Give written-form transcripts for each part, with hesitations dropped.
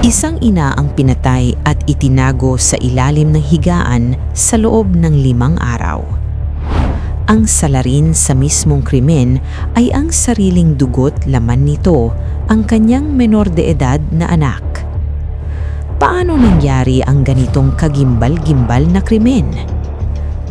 Isang ina ang pinatay at itinago sa ilalim ng higaan sa loob ng 5 araw. Ang salarin sa mismong krimen ay ang sariling dugo't laman nito, ang kanyang menor de edad na anak. Paano nangyari ang ganitong kagimbal-gimbal na krimen?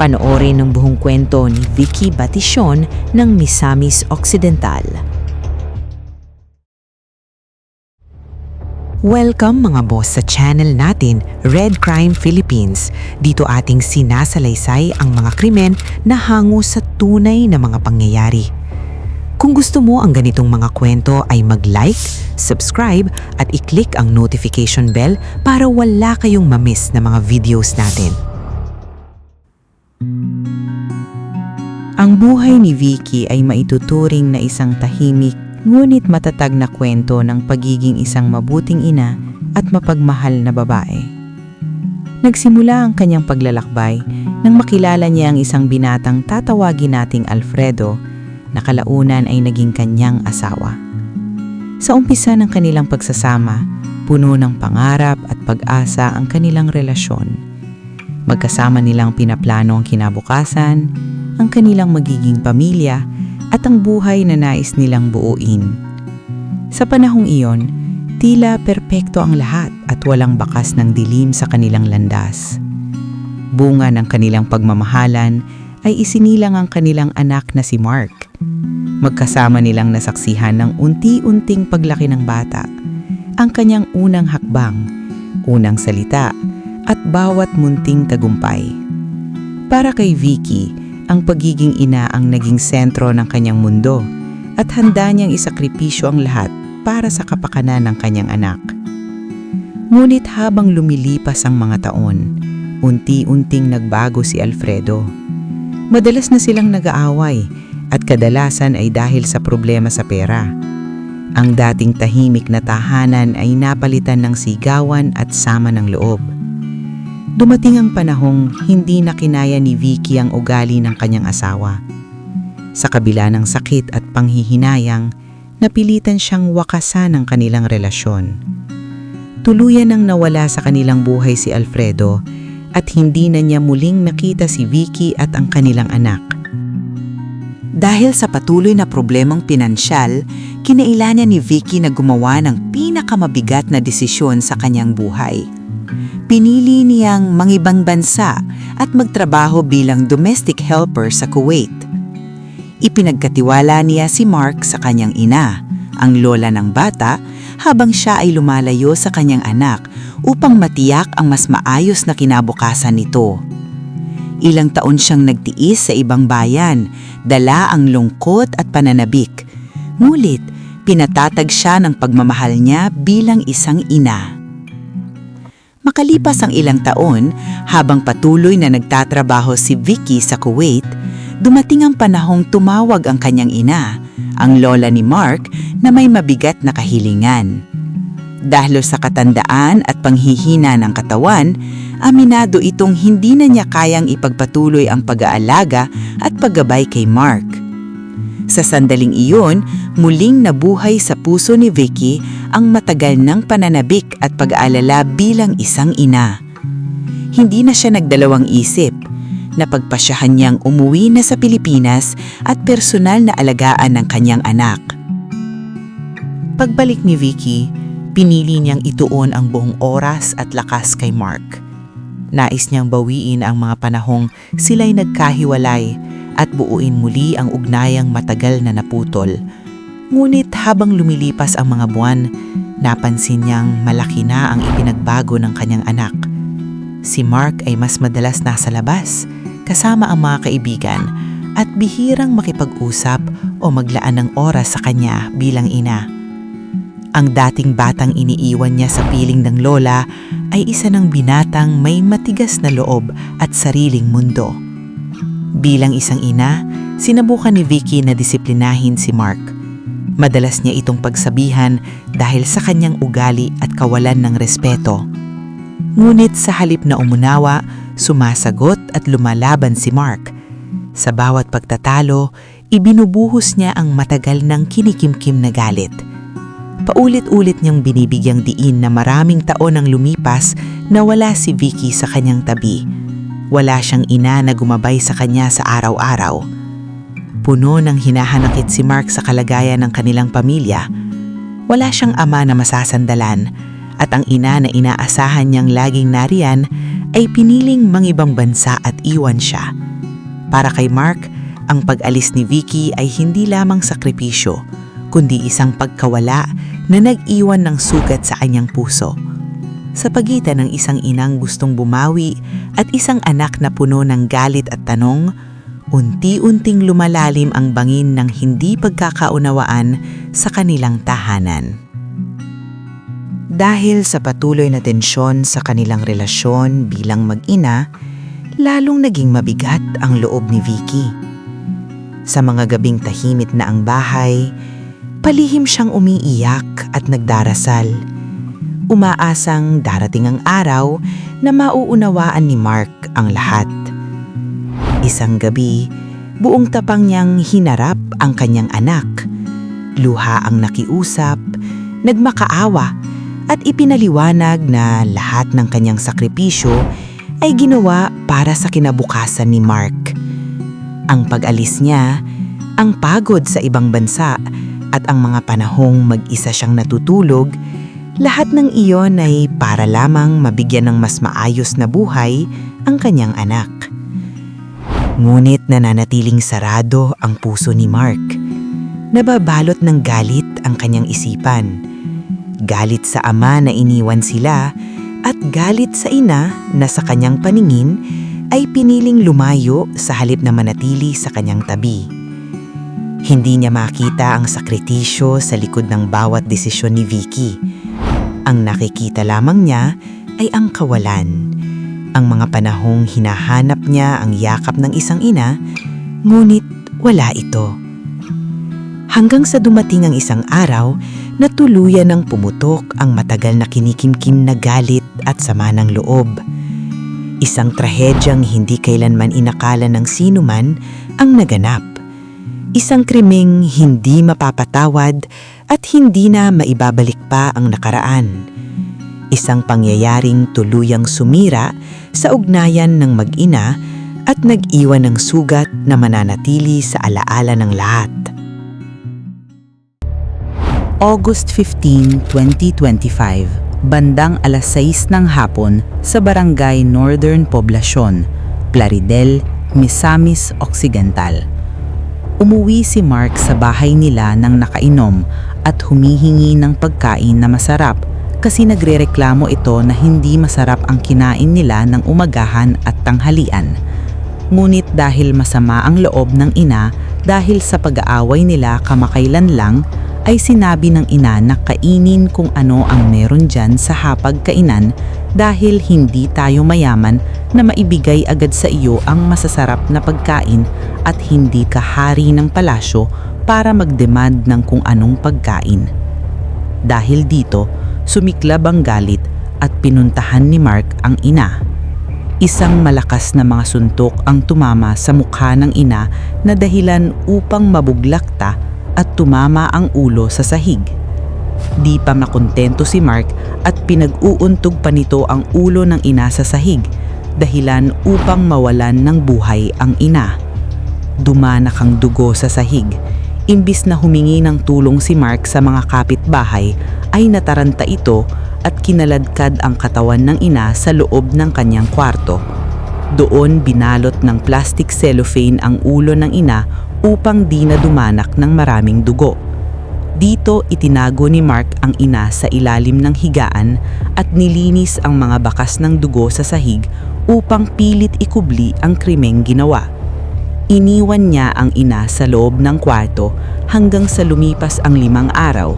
Panoorin ang buong kwento ni Vicky Batison ng Misamis Occidental. Welcome mga boss sa channel natin, Red Crime Philippines. Dito ating sinasalaysay ang mga krimen na hango sa tunay na mga pangyayari. Kung gusto mo ang ganitong mga kwento ay mag-like, subscribe at i-click ang notification bell para wala kayong ma-miss na mga videos natin. Ang buhay ni Vicky ay maituturing na isang tahimik ngunit matatag na kwento ng pagiging isang mabuting ina at mapagmahal na babae. Nagsimula ang kanyang paglalakbay nang makilala niya ang isang binatang tatawagin nating Alfredo na kalaunan ay naging kanyang asawa. Sa umpisa ng kanilang pagsasama, puno ng pangarap at pag-asa ang kanilang relasyon. Magkasama nilang pinaplano ang kinabukasan, ang kanilang magiging pamilya, at ang buhay na nais nilang buuin. Sa panahong iyon, tila perpekto ang lahat at walang bakas ng dilim sa kanilang landas. Bunga ng kanilang pagmamahalan ay isinilang ang kanilang anak na si Mark. Magkasama nilang nasaksihan ng unti-unting paglaki ng bata, ang kanyang unang hakbang, unang salita, at bawat munting tagumpay. Para kay Vicky, ang pagiging ina ang naging sentro ng kanyang mundo at handa niyang isakripisyo ang lahat para sa kapakanan ng kanyang anak. Ngunit habang lumilipas ang mga taon, unti-unting nagbago si Alfredo. Madalas na silang nag-aaway at kadalasan ay dahil sa problema sa pera. Ang dating tahimik na tahanan ay napalitan ng sigawan at sama ng loob. Dumating ang panahong hindi na kinaya ni Vicky ang ugali ng kanyang asawa. Sa kabila ng sakit at panghihinayang, napilitan siyang wakasan ang kanilang relasyon. Tuluyan nang nawala sa kanilang buhay si Alfredo at hindi na niya muling nakita si Vicky at ang kanilang anak. Dahil sa patuloy na problemang pinansyal, kinailangan ni Vicky na gumawa ng pinakamabigat na desisyon sa kanyang buhay. Pinili niyang mangibang bansa at magtrabaho bilang domestic helper sa Kuwait. Ipinagkatiwala niya si Mark sa kanyang ina, ang lola ng bata, habang siya ay lumalayo sa kanyang anak upang matiyak ang mas maayos na kinabukasan nito. Ilang taon siyang nagtiis sa ibang bayan, dala ang lungkot at pananabik. Ngunit, pinatatag siya ng pagmamahal niya bilang isang ina. Makalipas ang ilang taon, habang patuloy na nagtatrabaho si Vicky sa Kuwait, dumating ang panahong tumawag ang kanyang ina, ang lola ni Mark, na may mabigat na kahilingan. Dahil sa katandaan at panghihina ng katawan, aminado itong hindi na niya kayang ipagpatuloy ang pag-aalaga at paggabay kay Mark. Sa sandaling iyon, muling nabuhay sa puso ni Vicky ang matagal ng pananabik at pag-aalala bilang isang ina. Hindi na siya nagdalawang isip. Napagpasyahan niyang umuwi na sa Pilipinas at personal na alagaan ng kanyang anak. Pagbalik ni Vicky, pinili niyang ituon ang buong oras at lakas kay Mark. Nais niyang bawiin ang mga panahong sila'y nagkahiwalay at buuin muli ang ugnayang matagal na naputol. Ngunit habang lumilipas ang mga buwan, napansin niyang malaki na ang ipinagbago ng kanyang anak. Si Mark ay mas madalas nasa labas, kasama ang mga kaibigan, at bihirang makipag-usap o maglaan ng oras sa kanya bilang ina. Ang dating batang iniiwan niya sa piling ng lola ay isa ng binatang may matigas na loob at sariling mundo. Bilang isang ina, sinabukan ni Vicky na disiplinahin si Mark. Madalas niya itong pagsabihan dahil sa kanyang ugali at kawalan ng respeto. Ngunit sa halip na umunawa, sumasagot at lumalaban si Mark. Sa bawat pagtatalo, ibinubuhos niya ang matagal ng kinikimkim na galit. Paulit-ulit niyang binibigyang diin na maraming taon ang lumipas na wala si Vicky sa kanyang tabi. Wala siyang ina na gumabay sa kanya sa araw-araw. Puno ng hinahanakit si Mark sa kalagayan ng kanilang pamilya. Wala siyang ama na masasandalan at ang ina na inaasahan niyang laging nariyan ay piniling mangibang bansa at iwan siya. Para kay Mark, ang pag-alis ni Vicky ay hindi lamang sakripisyo, kundi isang pagkawala na nag-iwan ng sugat sa kanyang puso. Sa pagitan ng isang inang gustong bumawi at isang anak na puno ng galit at tanong, unti-unting lumalalim ang bangin ng hindi pagkakaunawaan sa kanilang tahanan. Dahil sa patuloy na tensyon sa kanilang relasyon bilang mag-ina, lalong naging mabigat ang loob ni Vicky. Sa mga gabing tahimik na ang bahay, palihim siyang umiiyak at nagdarasal. Umaasang darating ang araw na mauunawaan ni Mark ang lahat. Isang gabi, buong tapang niyang hinarap ang kanyang anak. Luha ang nakiusap, nagmakaawa at ipinaliwanag na lahat ng kanyang sakripisyo ay ginawa para sa kinabukasan ni Mark. Ang pag-alis niya, ang pagod sa ibang bansa at ang mga panahong mag-isa siyang natutulog, lahat ng iyon ay para lamang mabigyan ng mas maayos na buhay ang kanyang anak. Ngunit nananatiling sarado ang puso ni Mark. Nababalot ng galit ang kanyang isipan. Galit sa ama na iniwan sila at galit sa ina na sa kanyang paningin ay piniling lumayo sa halip na manatili sa kanyang tabi. Hindi niya makita ang sakripisyo sa likod ng bawat desisyon ni Vicky. Ang nakikita lamang niya ay ang kawalan. Ang mga panahong hinahanap niya ang yakap ng isang ina, ngunit wala ito. Hanggang sa dumating ang isang araw na tuluyan ng pumutok ang matagal na kinikimkim na galit at sama ng loob. Isang trahedyang hindi kailanman inakala ng sinuman ang naganap. Isang krimeng hindi mapapatawad at hindi na maibabalik pa ang nakaraan. Isang pangyayaring tuluyang sumira sa ugnayan ng mag-ina at nag-iwan ng sugat na mananatili sa alaala ng lahat. August 15, 2025, bandang alas 6 ng hapon sa Barangay Northern Poblacion, Plaridel, Misamis Occidental. Umuwi si Mark sa bahay nila nang nakainom at humihingi ng pagkain na masarap kasi nagrereklamo ito na hindi masarap ang kinain nila ng umagahan at tanghalian. Ngunit dahil masama ang loob ng ina dahil sa pag-aaway nila kamakailan lang, ay sinabi ng ina na kainin kung ano ang meron dyan sa hapag-kainan dahil hindi tayo mayaman na maibigay agad sa iyo ang masasarap na pagkain at hindi ka hari ng palasyo para mag-demand ng kung anong pagkain. Dahil dito, sumiklab ang galit at pinuntahan ni Mark ang ina. Isang malakas na mga suntok ang tumama sa mukha ng ina na dahilan upang mabuglakta at tumama ang ulo sa sahig. Di pa makontento si Mark at pinag-uuntog pa nito ang ulo ng ina sa sahig, dahilan upang mawalan ng buhay ang ina. Dumanak ang dugo sa sahig. Imbis na humingi ng tulong si Mark sa mga kapitbahay, ay nataranta ito at kinaladkad ang katawan ng ina sa loob ng kanyang kwarto. Doon binalot ng plastic cellophane ang ulo ng ina upang di na dumanak ng maraming dugo. Dito itinago ni Mark ang ina sa ilalim ng higaan at nilinis ang mga bakas ng dugo sa sahig upang pilit ikubli ang krimeng ginawa. Iniwan niya ang ina sa loob ng kwarto hanggang sa lumipas ang 5 araw.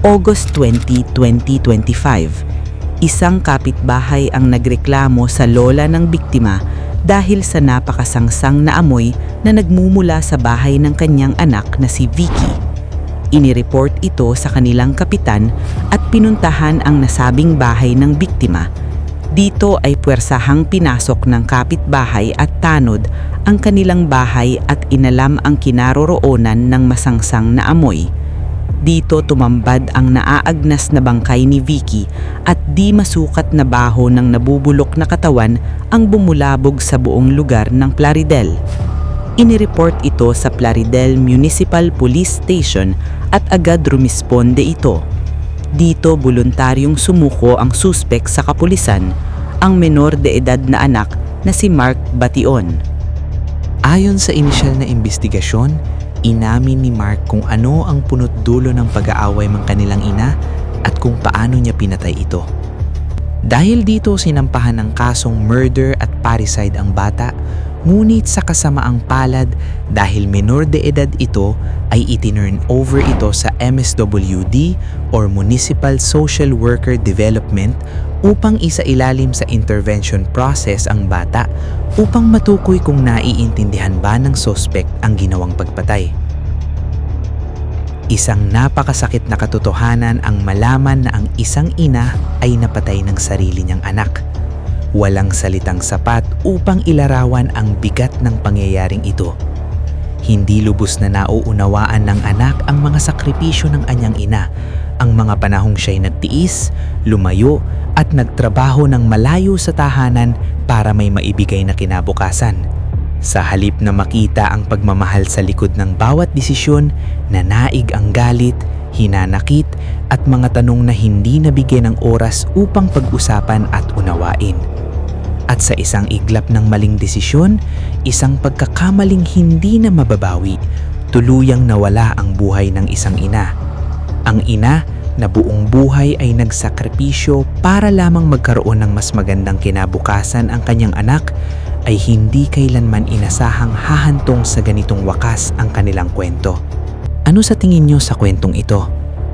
August 20, 2025. Isang kapitbahay ang nagreklamo sa lola ng biktima dahil sa napakasangsang na amoy na nagmumula sa bahay ng kanyang anak na si Vicky. Inireport ito sa kanilang kapitan at pinuntahan ang nasabing bahay ng biktima. Dito ay puwersahang pinasok ng kapitbahay at tanod ang kanilang bahay at inalam ang kinaroroonan ng masangsang na amoy. Dito tumambad ang naaagnas na bangkay ni Vicky at di masukat na baho ng nabubulok na katawan ang bumulabog sa buong lugar ng Plaridel. Inireport ito sa Plaridel Municipal Police Station at agad rumisponde ito. Dito voluntaryong sumuko ang suspek sa kapulisan, ang menor de edad na anak na si Mark Bation. Ayon sa inisyal na investigasyon, inamin ni Mark kung ano ang punot dulo ng pag-aaway ng kanilang ina at kung paano niya pinatay ito. Dahil dito sinampahan ng kasong murder at parricide ang bata, ngunit sa kasamaang palad dahil menor de edad ito ay itinurn over ito sa MSWD or Municipal Social Worker Development upang isailalim sa intervention process ang bata upang matukoy kung naiintindihan ba ng suspect ang ginawang pagpatay. Isang napakasakit na katotohanan ang malaman na ang isang ina ay napatay ng sarili niyang anak. Walang salitang sapat upang ilarawan ang bigat ng pangyayaring ito. Hindi lubos na nauunawaan ng anak ang mga sakripisyo ng anyang ina, ang mga panahong siya'y nagtiis, lumayo at nagtrabaho ng malayo sa tahanan para may maibigay na kinabukasan. Sa halip na makita ang pagmamahal sa likod ng bawat desisyon, nanaig ang galit, hinanakit at mga tanong na hindi nabigyan ng oras upang pag-usapan at unawain. At sa isang iglap ng maling desisyon, isang pagkakamaling hindi na mababawi, tuluyang nawala ang buhay ng isang ina. Ang ina na buong buhay ay nagsakripisyo para lamang magkaroon ng mas magandang kinabukasan ang kanyang anak, ay hindi kailanman inasahang hahantong sa ganitong wakas ang kanilang kwento. Ano sa tingin niyo sa kwentong ito?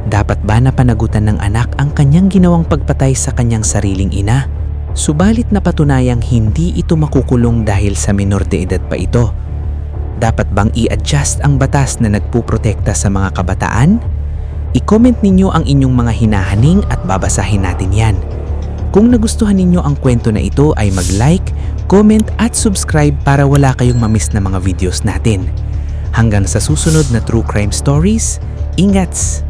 Dapat ba napanagutan ng anak ang kanyang ginawang pagpatay sa kanyang sariling ina? Subalit napatunayang hindi ito makukulong dahil sa minor de edad pa ito. Dapat bang i-adjust ang batas na nagpuprotekta sa mga kabataan? I-comment ninyo ang inyong mga hinahaning at babasahin natin yan. Kung nagustuhan ninyo ang kwento na ito ay mag-like, comment at subscribe para wala kayong mamiss na mga videos natin. Hanggang sa susunod na True Crime Stories, ingats!